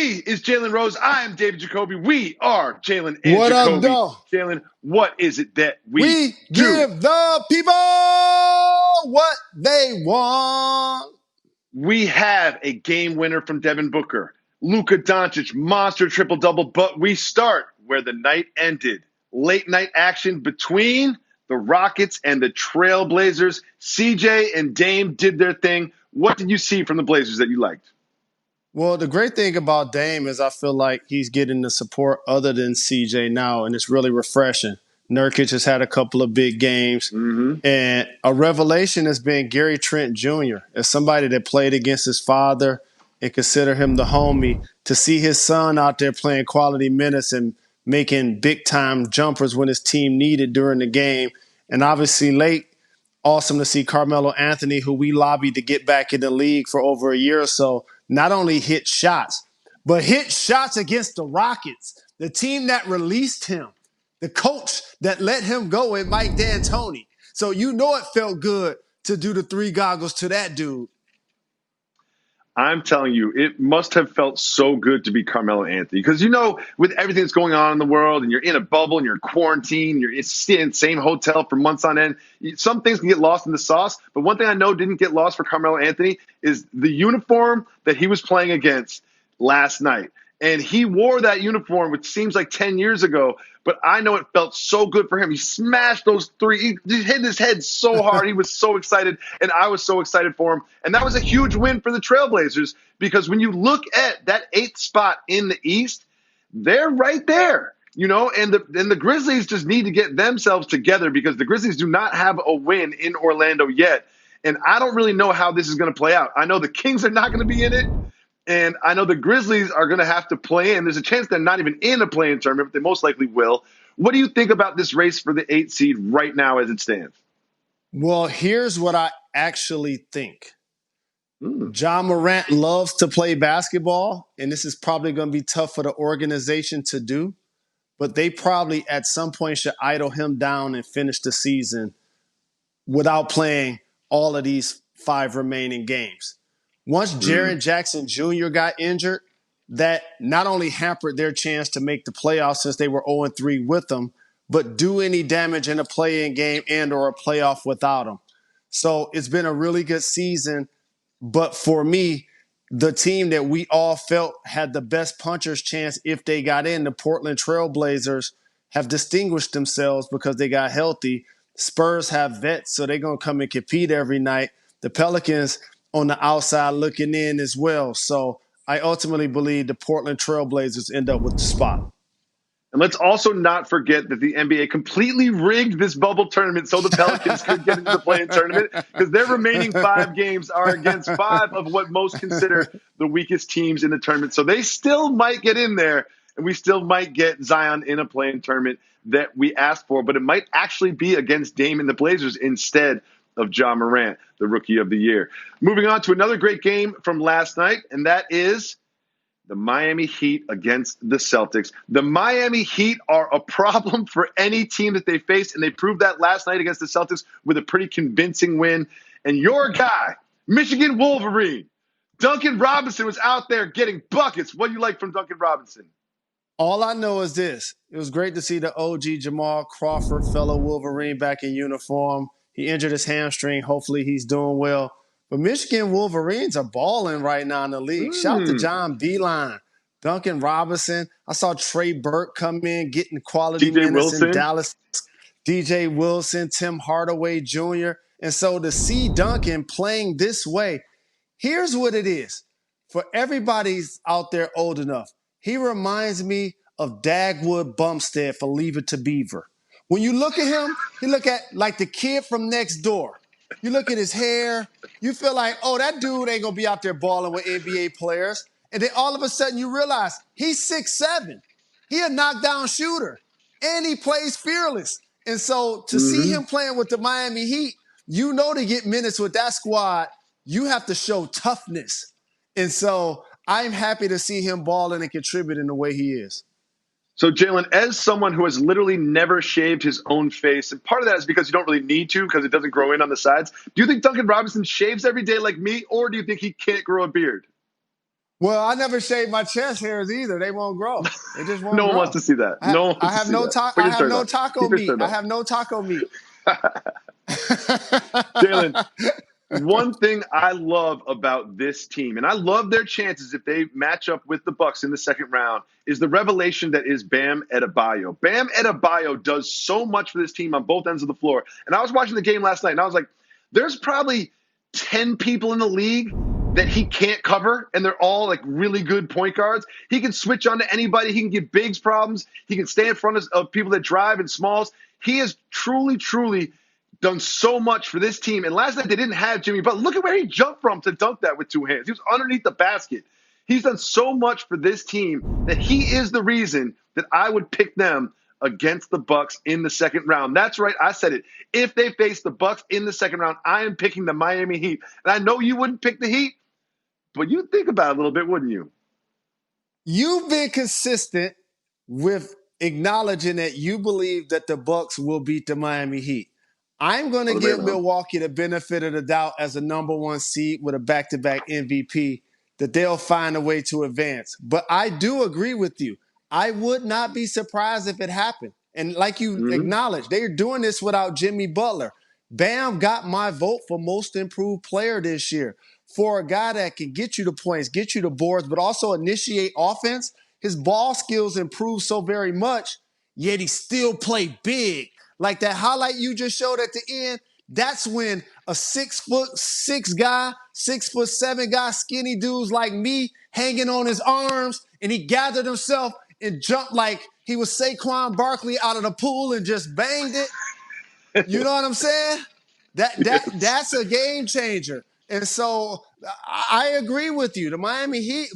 He is Jalen Rose. I am David Jacoby. We are Jalen and What up, Jacoby. though? Jalen, what is it that we We do? give the people what they want. We have a game winner from Devin Booker. Luka Doncic, monster triple-double, but we start where the night ended. Late night action between the Rockets and the Trailblazers. CJ and Dame did their thing. What did you see from the Blazers that you liked? Well, the great thing about Dame is I feel like he's getting the support other than CJ now, and it's really refreshing. Nurkic has had a couple of big games, and a revelation has been Gary Trent Jr. as somebody that played against his father and consider him the homie. To see his son out there playing quality minutes and making big-time jumpers when his team needed during the game, and obviously late, awesome to see Carmelo Anthony, who we lobbied to get back in the league for over a year or so, not only hit shots, but hit shots against the Rockets, the team that released him, the coach that let him go, and Mike D'Antoni. So you know it felt good to do the three goggles to that dude. I'm telling you, it must have felt so good to be Carmelo Anthony because, with everything that's going on in the world and you're in a bubble and you're in quarantine, you're in the same hotel for months on end, some things can get lost in the sauce. But one thing I know didn't get lost for Carmelo Anthony is the uniform that he was playing against last night. And he wore that uniform, which seems like 10 years ago, but I know it felt so good for him. He smashed those three. He hit his head so hard. He was so excited, and I was so excited for him. And that was a huge win for the Trailblazers because when you look at that 8th spot in the East, they're right there. And the Grizzlies just need to get themselves together because the Grizzlies do not have a win in Orlando yet. And I don't really know how this is going to play out. I know the Kings are not going to be in it. And I know the Grizzlies are going to have to play in. There's a chance they're not even in a play-in tournament, but they most likely will. What do you think about this race for the 8th seed right now as it stands? Well, here's what I actually think. Ja Morant loves to play basketball, and this is probably going to be tough for the organization to do. But they probably at some point should idle him down and finish the season without playing all of these 5 remaining games. Once Jaren Jackson Jr. got injured, that not only hampered their chance to make the playoffs since they were 0-3 with them, but do any damage in a play-in game and or a playoff without him. So it's been a really good season. But for me, the team that we all felt had the best puncher's chance if they got in, the Portland Trailblazers, have distinguished themselves because they got healthy. Spurs have vets, so they're going to come and compete every night. The Pelicans on the outside looking in as well. So I ultimately believe the Portland Trailblazers end up with the spot. And let's also not forget that the NBA completely rigged this bubble tournament so the Pelicans could get into the play-in tournament because their remaining 5 games are against 5 of what most consider the weakest teams in the tournament. So they still might get in there, and we still might get Zion in a play-in tournament that we asked for, but it might actually be against Dame and the Blazers instead of Ja Morant, the Rookie of the Year. Moving on to another great game from last night, and that is the Miami Heat against the Celtics. The Miami Heat are a problem for any team that they face, and they proved that last night against the Celtics with a pretty convincing win. And your guy, Michigan Wolverine, Duncan Robinson, was out there getting buckets. What do you like from Duncan Robinson? All I know is this. It was great to see the OG Jamal Crawford, fellow Wolverine, back in uniform. He injured his hamstring. Hopefully he's doing well. But Michigan Wolverines are balling right now in the league. Shout out to John Beilein, Duncan Robinson. I saw Trey Burke come in, getting quality minutes in Dallas. DJ Wilson, Tim Hardaway Jr. And so to see Duncan playing this way, here's what it is. For everybody's out there old enough, he reminds me of Dagwood Bumstead for Leave It to Beaver. When you look at him, you look at like the kid from next door. You look at his hair, you feel like, oh, that dude ain't going to be out there balling with NBA players. And then all of a sudden you realize he's 6'7". He a knockdown shooter, and he plays fearless. And so to see him playing with the Miami Heat, you know to get minutes with that squad, you have to show toughness. And so I'm happy to see him balling and contributing the way he is. So, Jalen, as someone who has literally never shaved his own face, and part of that is because you don't really need to because it doesn't grow in on the sides, do you think Duncan Robinson shaves every day like me, or do you think he can't grow a beard? Well, I never shave my chest hairs either. They won't grow. They just won't No one wants grow. to see that. No one I wants to have see no that. Put I your have shirt no up. taco Keep your meat. shirt I up. have no taco meat. Jalen, one thing I love about this team, and I love their chances if they match up with the Bucks in the second round, is the revelation that is Bam Adebayo. Bam Adebayo does so much for this team on both ends of the floor. And I was watching the game last night, and I was like, there's probably 10 people in the league that he can't cover, and they're all like really good point guards. He can switch on to anybody. He can give bigs problems. He can stay in front of people that drive and smalls. He is truly, truly done so much for this team. And last night they didn't have Jimmy, but look at where he jumped from to dunk that with two hands. He was underneath the basket. He's done so much for this team that he is the reason that I would pick them against the Bucks in the second round. That's right. I said it. If they face the Bucks in the second round, I am picking the Miami Heat. And I know you wouldn't pick the Heat, but you think about it a little bit, wouldn't you? You've been consistent with acknowledging that you believe that the Bucks will beat the Miami Heat. I'm going to All the way give around. Milwaukee the benefit of the doubt as a number one seed with a back-to-back MVP that they'll find a way to advance. But I do agree with you. I would not be surprised if it happened. And like you Mm-hmm. acknowledged, they're doing this without Jimmy Butler. Bam got my vote for most improved player this year. For a guy that can get you the points, get you the boards, but also initiate offense, his ball skills improved so very much, yet he still played big. Like that highlight you just showed at the end, that's when a 6'6" guy, 6'7" guy, skinny dudes like me hanging on his arms, and he gathered himself and jumped like he was Saquon Barkley out of the pool and just banged it. You know what I'm saying? Yes. That's a game changer. And so I agree with you. The Miami Heat,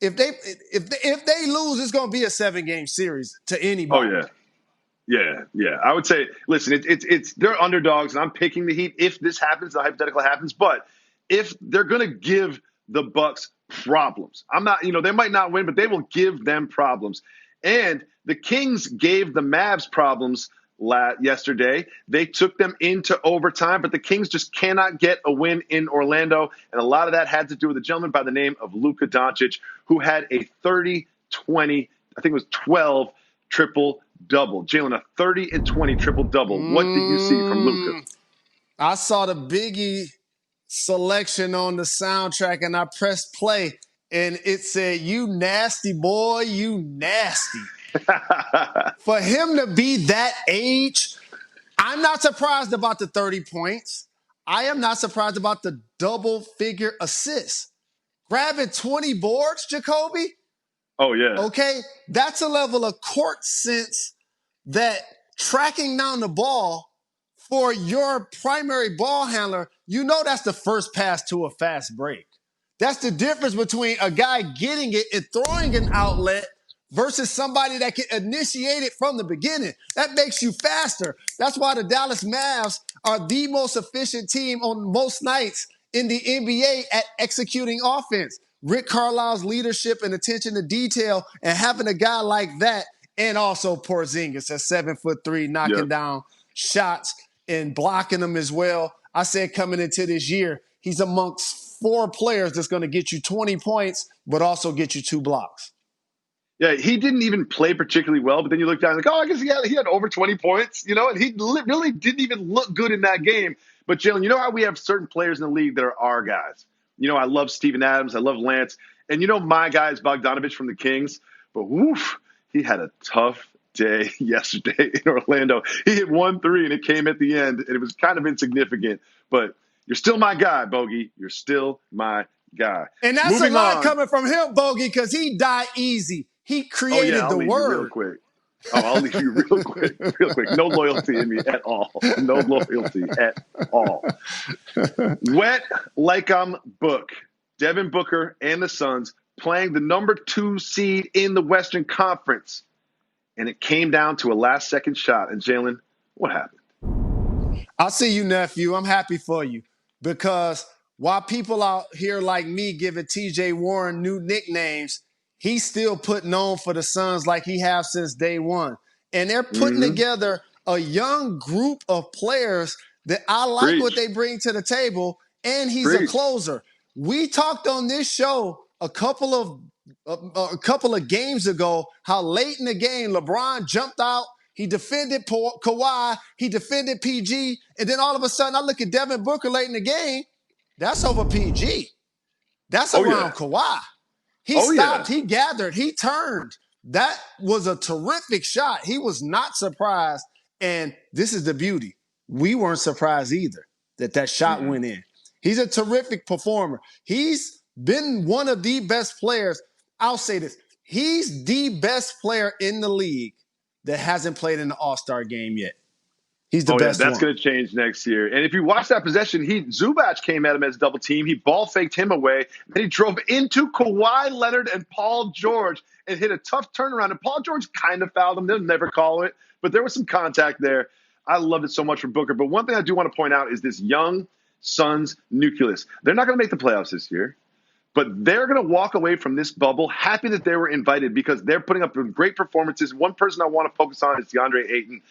if they lose, it's going to be a 7-game series to Oh, anybody. yeah. Yeah. I would say, listen, it's they're underdogs, and I'm picking the Heat if this happens, the hypothetical happens. But if they're going to give the Bucks problems, I'm not, they might not win, but they will give them problems. And the Kings gave the Mavs problems yesterday. They took them into overtime, but the Kings just cannot get a win in Orlando. And a lot of that had to do with a gentleman by the name of Luka Doncic, who had a 30-20, I think it was 12 triple-double. Jalen, a 30 and 20 triple-double. What did you see from Luka? I saw the Biggie selection on the soundtrack, and I pressed play, and it said, "You nasty boy, you nasty." For him to be that age, I'm not surprised about the 30 points. I am not surprised about the double-figure assists. Grabbing 20 boards, Jacoby, Oh, yeah. okay, that's a level of court sense that tracking down the ball for your primary ball handler, that's the first pass to a fast break. That's the difference between a guy getting it and throwing an outlet versus somebody that can initiate it from the beginning. That makes you faster. That's why the Dallas Mavs are the most efficient team on most nights in the NBA at executing offense. Rick Carlisle's leadership and attention to detail, and having a guy like that, and also Porzingis at 7'3", knocking Yep. down shots and blocking them as well. I said coming into this year, he's amongst 4 players that's going to get you 20 points, but also get you 2 blocks. Yeah, he didn't even play particularly well, but then you look down and like, I guess he had over 20 points, and he really didn't even look good in that game. But Jalen, you know how we have certain players in the league that are our guys? I love Steven Adams, I love Lance, and my guy is Bogdanovich from the Kings, but woof, he had a tough day yesterday in Orlando. He hit 1 3 and it came at the end, and it was kind of insignificant, but you're still my guy, Bogey. You're still my guy. And that's Moving a lot on. coming from him, Bogey, because he died easy. He Oh, yeah, created I'll the leave you real word. quick. I'll leave you real quick. No loyalty in me at all. No loyalty at all. Wet like I'm Book. Devin Booker and the Suns playing the number 2 seed in the Western Conference. And it came down to a last-second shot. And Jalen, what happened? I'll see you, nephew. I'm happy for you. Because while people out here like me giving TJ Warren new nicknames, he's still putting on for the Suns like he has since day one. And they're putting together a young group of players that I like what Preach. they bring to the table, and he's a Preach. closer. We talked on this show a couple of games ago how late in the game LeBron jumped out. He defended Kawhi. He defended PG. And then all of a sudden, I look at Devin Booker late in the game. That's over PG. That's around Kawhi. He stopped. He gathered. He turned. That was a terrific shot. He was not surprised. And this is the beauty. We weren't surprised either that shot went in. He's a terrific performer. He's been one of the best players. I'll say this. He's the best player in the league that hasn't played in the All-Star game yet. He's the best that's one. going to change next year. And if you watch that possession, Zubac came at him as double team. He ball faked him away. Then he drove into Kawhi Leonard and Paul George and hit a tough turnaround. And Paul George kind of fouled him. They'll never call it. But there was some contact there. I loved it so much for Booker. But one thing I do want to point out is this young Suns nucleus. They're not going to make the playoffs this year. But they're going to walk away from this bubble happy that they were invited because they're putting up great performances. One person I want to focus on is DeAndre Ayton.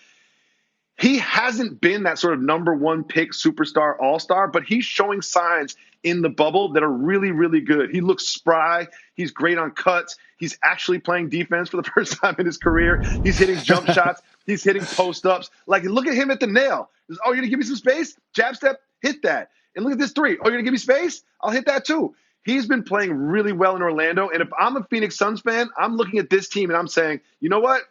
He hasn't been that sort of number one pick superstar all-star, but he's showing signs in the bubble that are really, really good. He looks spry. He's great on cuts. He's actually playing defense for the first time in his career. He's hitting jump shots. He's hitting post-ups. Like, look at him at the nail. Oh, you're going to give me some space? Jab step? Hit that. And look at this three. Oh, you're going to give me space? I'll hit that too. He's been playing really well in Orlando. And if I'm a Phoenix Suns fan, I'm looking at this team and I'm saying, you know what?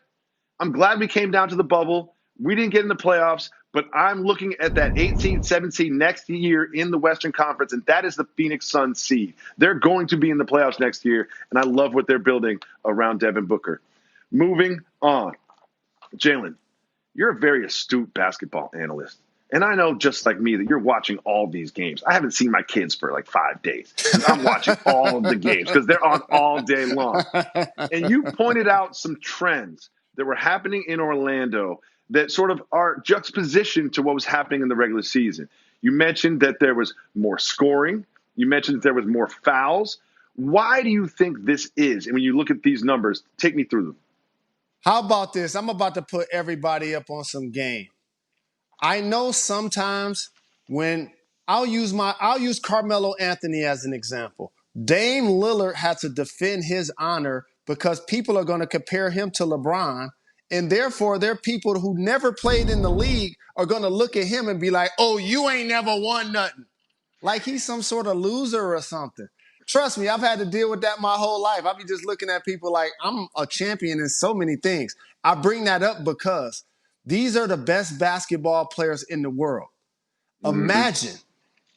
I'm glad we came down to the bubble. We didn't get in the playoffs, but I'm looking at that 8 seed, 7 seed next year in the Western Conference, and that is the Phoenix Suns seed. They're going to be in the playoffs next year, and I love what they're building around Devin Booker. Moving on. Jalen, you're a very astute basketball analyst. And I know, just like me, that you're watching all these games. I haven't seen my kids for like 5 days. I'm watching all of the games because they're on all day long. And you pointed out some trends that were happening in Orlando that sort of are juxtaposition to what was happening in the regular season. You mentioned that there was more scoring. You mentioned that there was more fouls. Why do you think this is? And when you look at these numbers, take me through them. How about this? I'm about to put everybody up on some game. I know sometimes when I'll use Carmelo Anthony as an example. Dame Lillard had to defend his honor because people are going to compare him to LeBron. And therefore, there are people who never played in the league are going to look at him and be like, oh, you ain't never won nothing. Like he's some sort of loser or something. Trust me, I've had to deal with that my whole life. I'll be just looking at people like I'm a champion in so many things. I bring that up because these are the best basketball players in the world. Imagine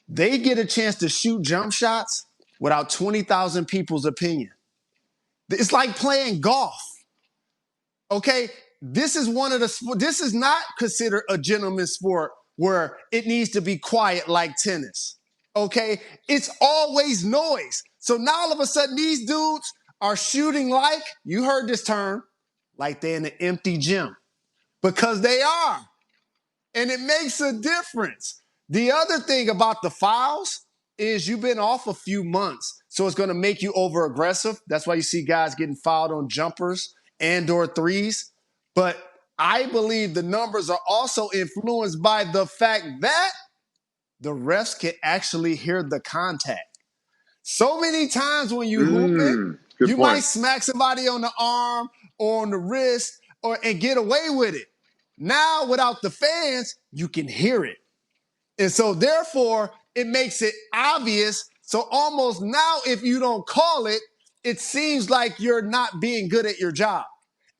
they get a chance to shoot jump shots without 20,000 people's opinion. It's like playing golf. Okay, this is not considered a gentleman's sport where it needs to be quiet like tennis. Okay, it's always noise. So now all of a sudden these dudes are shooting like, you heard this term, like they're in an empty gym. Because they are. And it makes a difference. The other thing about the fouls is you've been off a few months. So it's going to make you over-aggressive. That's why you see guys getting fouled on jumpers and or threes. But I believe the numbers are also influenced by the fact that the refs can actually hear the contact. So many times when you hoop it, you might smack somebody on the arm or on the wrist and get away with it. Now, without the fans, you can hear it. And so, therefore, it makes it obvious. So almost now, if you don't call it, it seems like you're not being good at your job.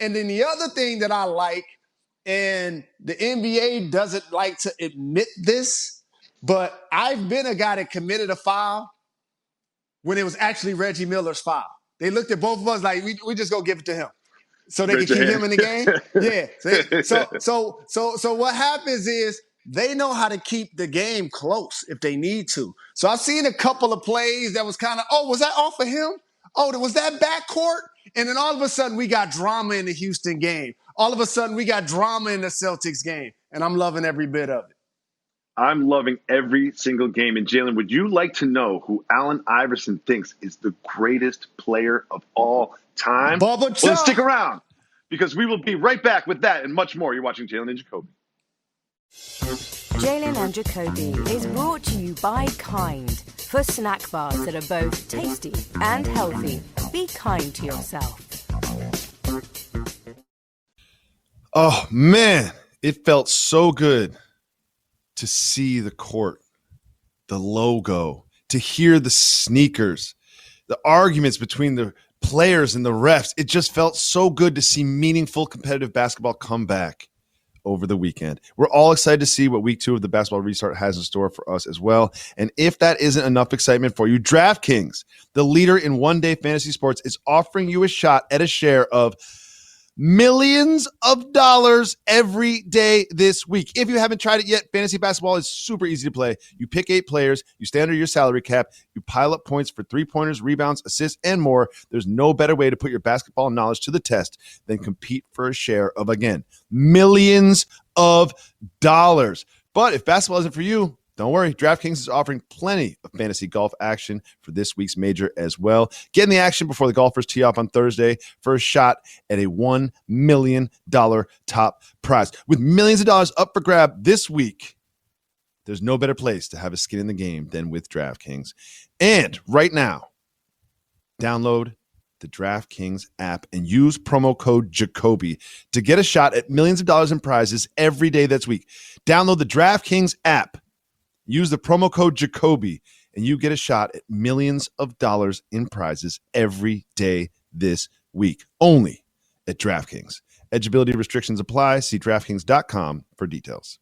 And then the other thing that I like, and the NBA doesn't like to admit this, but I've been a guy that committed a foul when it was actually Reggie Miller's foul. They looked at both of us like, we just go give it to him. So they can keep him in the game? Yeah. So what happens is they know how to keep the game close if they need to. So I've seen a couple of plays that was kind of, was that off of him? Oh, was that backcourt? And then all of a sudden we got drama in the Houston game. All of a sudden we got drama in the Celtics game. And I'm loving every bit of it. I'm loving every single game. And Jalen, would you like to know who Allen Iverson thinks is the greatest player of all time? Bubba Chuck. Well, stick around because we will be right back with that and much more. You're watching Jalen and Jacoby. Jalen and Jacoby is brought to you by Kind. For snack bars that are both tasty and healthy, be kind to yourself. Oh, man, it felt so good to see the court, the logo, to hear the sneakers, the arguments between the players and the refs. It just felt so good to see meaningful competitive basketball come back over the weekend. We're all excited to see what week 2 of the basketball restart has in store for us as well. And if that isn't enough excitement for you, DraftKings, the leader in one-day fantasy sports, is offering you a shot at a share of millions of dollars every day this week. If you haven't tried it yet, fantasy basketball is super easy to play. You pick 8 players, you stay under your salary cap, you pile up points for 3-pointers, rebounds, assists, and more. There's no better way to put your basketball knowledge to the test than compete for a share of, again, millions of dollars. But if basketball isn't for you, don't worry, DraftKings is offering plenty of fantasy golf action for this week's major as well. Get in the action before the golfers tee off on Thursday for a shot at a $1 million top prize. With millions of dollars up for grab this week, there's no better place to have a skin in the game than with DraftKings. And right now, download the DraftKings app and use promo code Jacoby to get a shot at millions of dollars in prizes every day this week. Download the DraftKings app. Use the promo code Jacoby, and you get a shot at millions of dollars in prizes every day this week, only at DraftKings. Eligibility restrictions apply. See DraftKings.com for details.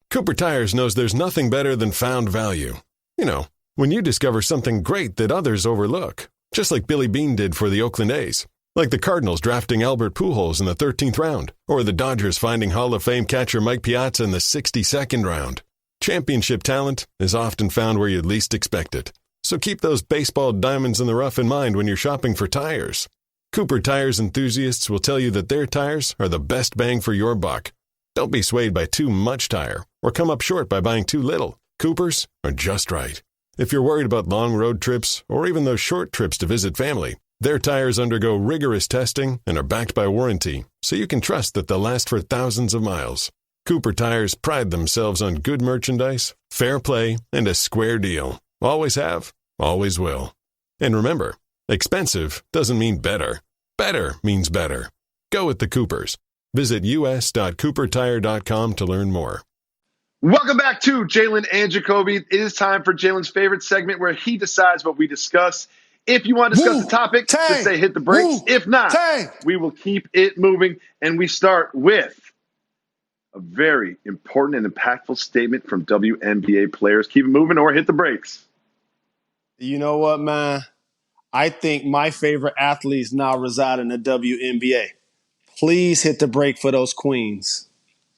Cooper Tires knows there's nothing better than found value. You know, when you discover something great that others overlook, just like Billy Beane did for the Oakland A's. Like the Cardinals drafting Albert Pujols in the 13th round, or the Dodgers finding Hall of Fame catcher Mike Piazza in the 62nd round. Championship talent is often found where you'd least expect it. So keep those baseball diamonds in the rough in mind when you're shopping for tires. Cooper Tires enthusiasts will tell you that their tires are the best bang for your buck. Don't be swayed by too much tire or come up short by buying too little. Coopers are just right. If you're worried about long road trips or even those short trips to visit family, their tires undergo rigorous testing and are backed by warranty, so you can trust that they'll last for thousands of miles. Cooper Tires pride themselves on good merchandise, fair play, and a square deal. Always have, always will. And remember, expensive doesn't mean better. Better means better. Go with the Coopers. Visit us.coopertire.com to learn more. Welcome back to Jalen and Jacoby. It is time for Jalen's favorite segment where he decides what we discuss. If you want to discuss the topic, just say hit the brakes. If not, we will keep it moving. And we start with a very important and impactful statement from WNBA players. Keep it moving or hit the brakes. You know what, man? I think my favorite athletes now reside in the WNBA. Please hit the brake for those queens.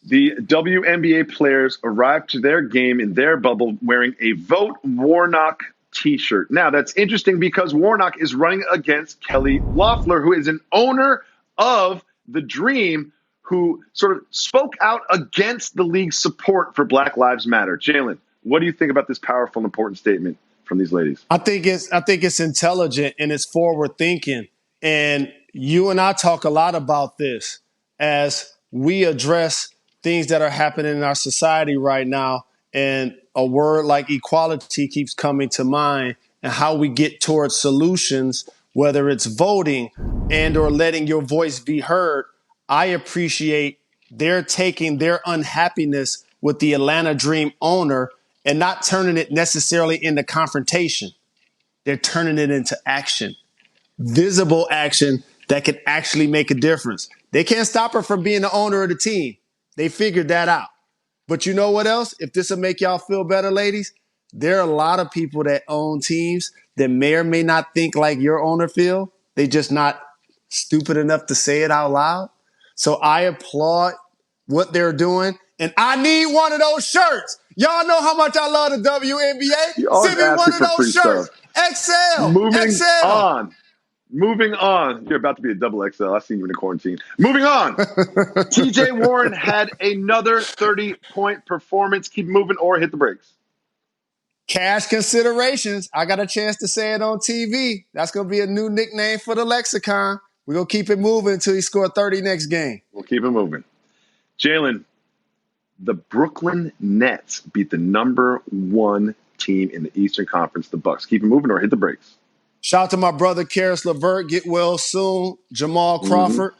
The WNBA players arrived to their game in their bubble wearing a Vote Warnock t-shirt. Now, that's interesting because Warnock is running against Kelly Loeffler, who is an owner of the Dream, who sort of spoke out against the league's support for Black Lives Matter. Jalen, what do you think about this powerful and important statement from these ladies? I think it's intelligent and it's forward thinking. And you and I talk a lot about this as we address things that are happening in our society right now. And a word like equality keeps coming to mind, and how we get towards solutions, whether it's voting and or letting your voice be heard. I appreciate they're taking their unhappiness with the Atlanta Dream owner and not turning it necessarily into confrontation. They're turning it into action, visible action that can actually make a difference. They can't stop her from being the owner of the team. They figured that out. But you know what else? If this will make y'all feel better, ladies, there are a lot of people that own teams that may or may not think like your owner feel. They just not stupid enough to say it out loud. So I applaud what they're doing, and I need one of those shirts. Y'all know how much I love the WNBA. Send me one of those shirts. XL. Moving on. You're about to be a double XL. I've seen you in the quarantine. Moving on. TJ Warren had another 30-point performance. Keep moving or hit the brakes. Cash considerations. I got a chance to say it on TV. That's going to be a new nickname for the lexicon. We're going to keep it moving until he scores 30 next game. We'll keep it moving. Jalen, the Brooklyn Nets beat the number 1 team in the Eastern Conference, the Bucks. Keep it moving or hit the brakes. Shout out to my brother, Karis LeVert. Get well soon. Jamal Crawford.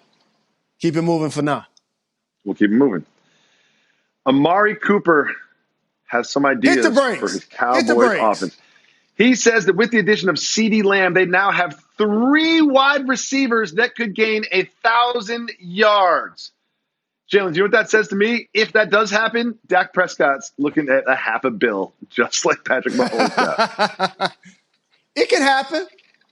Keep it moving for now. We'll keep it moving. Amari Cooper has some ideas for his Cowboys offense. He says that with the addition of CeeDee Lamb, they now have 3 wide receivers that could gain 1,000 yards. Jalen, do you know what that says to me? If that does happen, Dak Prescott's looking at a $500 million, just like Patrick Mahomes got. It could happen.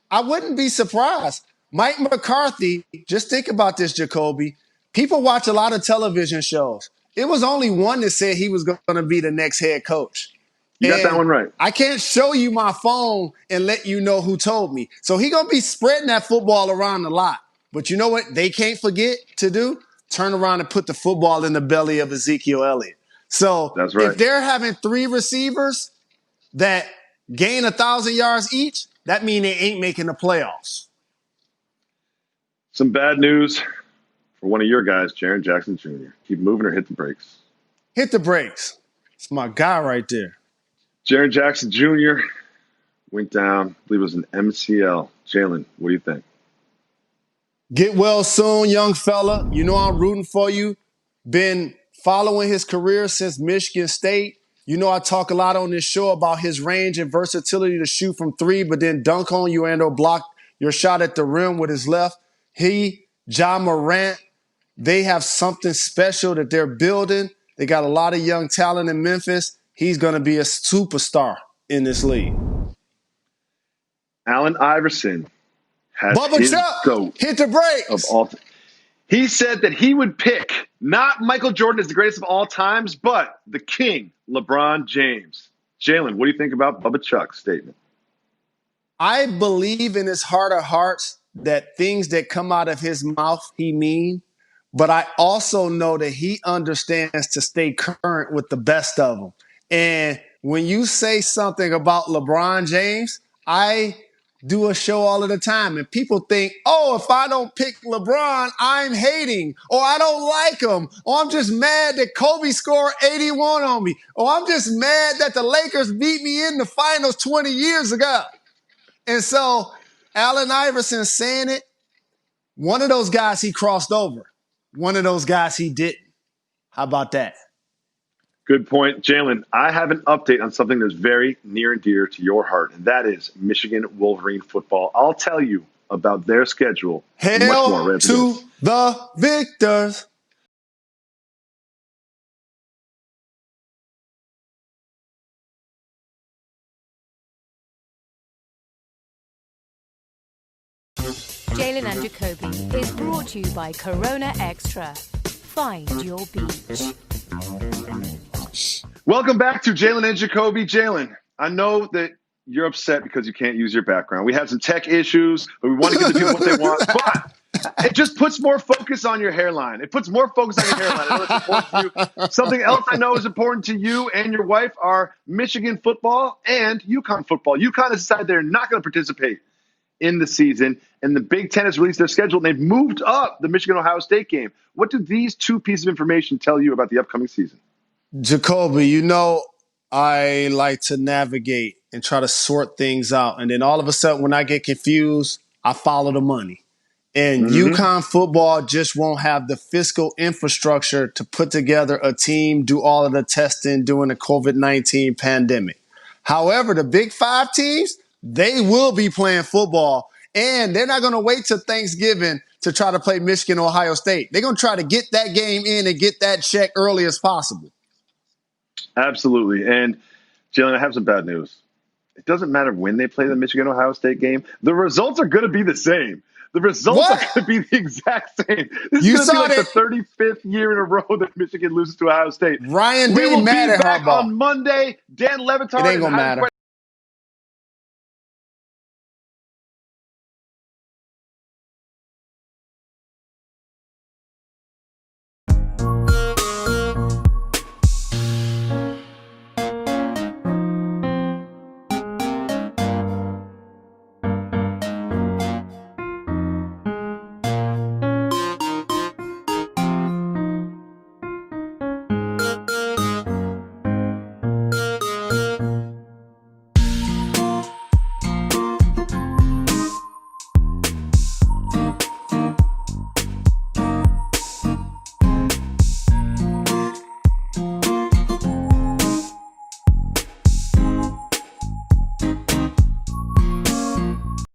I wouldn't be surprised. Mike McCarthy, just think about this, Jacoby. People watch a lot of television shows. It was only one that said he was going to be the next head coach. You got that one right. I can't show you my phone and let you know who told me. So he's going to be spreading that football around a lot. But you know what they can't forget to do? Turn around and put the football in the belly of Ezekiel Elliott. So that's right. If they're having 3 receivers that gain 1,000 yards each, that means they ain't making the playoffs. Some bad news for one of your guys, Jaren Jackson Jr. Keep moving or hit the brakes. Hit the brakes. It's my guy right there. Jaren Jackson Jr. went down. I believe it was an MCL. Jalen, what do you think? Get well soon, young fella. You know I'm rooting for you. Been following his career since Michigan State. You know I talk a lot on this show about his range and versatility to shoot from 3, but then dunk on you and or block your shot at the rim with his left. He, Ja Morant, they have something special that they're building. They got a lot of young talent in Memphis. He's going to be a superstar in this league. Allen Iverson has his GOAT hit the brakes. Of all time. He said that he would pick not Michael Jordan as the greatest of all times, but the king, LeBron James. Jalen, what do you think about Bubba Chuck's statement? I believe in his heart of hearts that things that come out of his mouth he mean, but I also know that he understands to stay current with the best of them. And when you say something about LeBron James, I do a show all of the time, and people think, oh, if I don't pick LeBron, I'm hating, or I don't like him, or I'm just mad that Kobe scored 81 on me, or I'm just mad that the Lakers beat me in the finals 20 years ago. And so Allen Iverson saying it, one of those guys he crossed over. One of those guys he didn't. How about that? Good point. Jalen, I have an update on something that's very near and dear to your heart, and that is Michigan Wolverine football. I'll tell you about their schedule. Hail much more right to the victors. Jalen and Jacoby is brought to you by Corona Extra. Find your beach. Welcome back to Jalen and Jacoby. Jalen, I know that you're upset because you can't use your background. We had some tech issues, but we want to give the people what they want. But it just puts more focus on your hairline. It puts more focus on your hairline. I know it's important to you. Something else I know is important to you and your wife are Michigan football and UConn football. UConn has decided they're not going to participate in the season, and the Big Ten has released their schedule, and they've moved up the Michigan-Ohio State game. What do these 2 pieces of information tell you about the upcoming season? Jacoby, you know I like to navigate and try to sort things out, and then all of a sudden when I get confused, I follow the money. And UConn football just won't have the fiscal infrastructure to put together a team, do all of the testing during the COVID-19 pandemic. However, the Big 5 teams, they will be playing football, and they're not going to wait till Thanksgiving to try to play Michigan, Ohio State. They're going to try to get that game in and get that check early as possible. Absolutely. And, Jalen, I have some bad news. It doesn't matter when they play the Michigan-Ohio State game. The results are going to be the same. The results are going to be the exact same. This is going to be like the 35th year in a row that Michigan loses to Ohio State. Ryan Day mad at Harbaugh on Monday. Dan Levitard. It ain't going to matter.